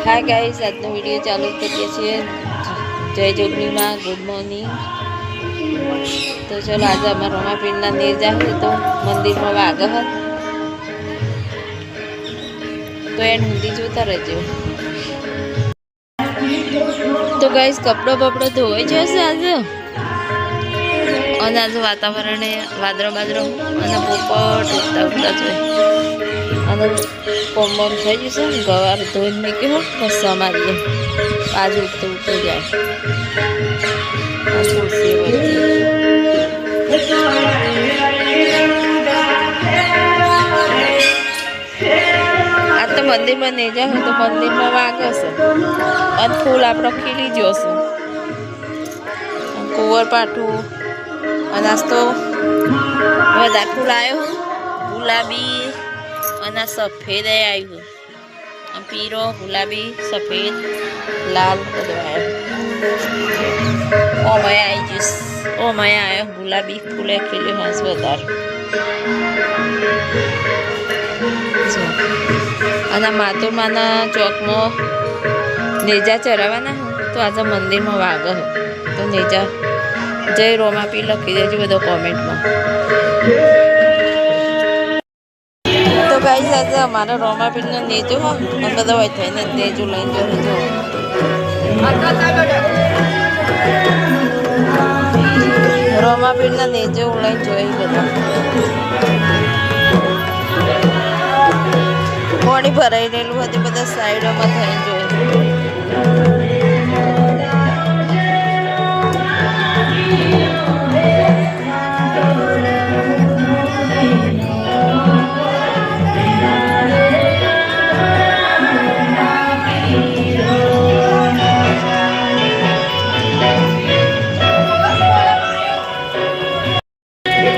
Hi guys, आज video चालू करिए छे। जय जोगनी माँ, गुड मॉर्निंग। तो चलो आज अमर रमापीर नीर जाए तो मंदिर में वागह तो एन हुंदी जोता रहो। तो गाइस कपड़ो बपड़ो धोई जैसे आज और आज वातावरण वादरो बादरो पोपट उठता उठता जो कोम बम थी जैसे गवार धोई में क्यों बस मारिए आज उठते उठते जाए आज तो मंदिर में नहीं जाए तो मंदिर में वागस और फूल आप खिली जोश कुंवर पाठू और आज तो बधा फूल आयो गुलाबी और सफेद आयु पीरो गुलाबी सफेद लाल बधो आयो ओ मैं आई जूस ओ मैं आयो गुलाबी फूले खिले हंस बधार मातुर माना चौक में नेजा चरावाना तो आज मंदिर में वाग तो नेजा जय रोमापीर लखी देजो बधो कॉमेंट में। तो गाइस आज अमारा रोमापीर नेजो बधा होय थईने नेजो लईने जो रोमापीर नेजो लईने जोई बधा पाणी भराई रहेलू हती बधा साइडो में थईने जोई।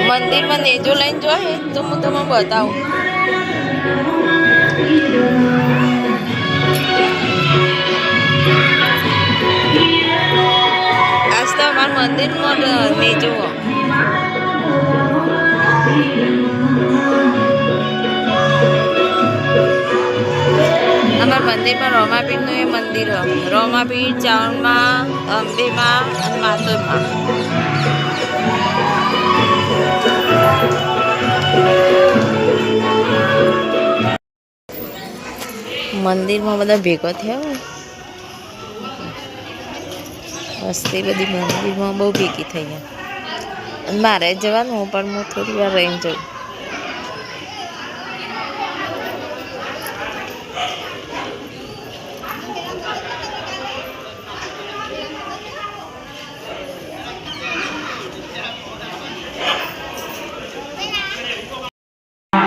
मंदिर में नेजो लाइन जो है तो मैं तुम्हें बताऊं। आज तो हमारे मंदिर में नेजो हमारे मंदिर में रोमापीर नु मंदिर है। रोमापीर चावल माँ अंबे माँ और मातुर माँ मंदिर में बधा भेगा थे वस्ती बधी मंदिर में बहु भेगी थी मारे जवानू पर हूँ थोड़ी वार रही जाऊँ।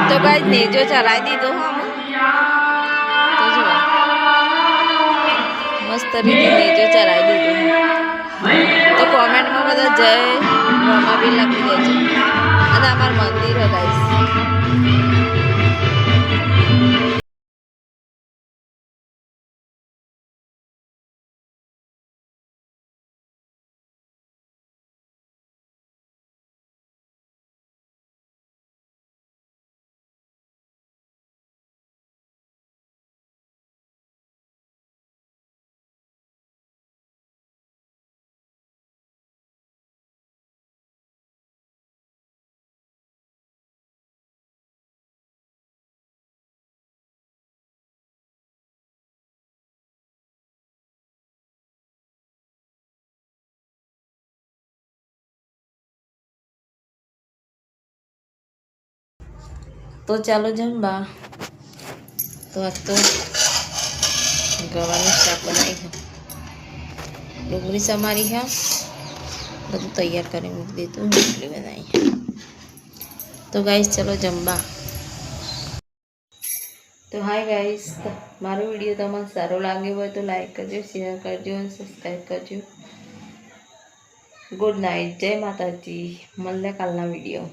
तो गाइस नेजो चढ़ाई दीधो तो जो मस्त रीते नेजो चढ़ाई दीधो तो कॉमेंट में बधा जय रोमापीर लखी देजो अने अमार मंदिर है गाइस। तो चलो जमवा तो आज तो गवारनु शाक बनाई है डूंगरी समारी है बधु तैयार कर मूक दीधु रोटली बनाई है। तो गाइस चलो जमवा। तो हाय गाइस, मारो वीडियो तमने सारो लागे हो तो लाइक करजो, शेयर करजो और सब्सक्राइब करजो। गुड नाइट, जय माताजी। मळीए कालना वीडियो।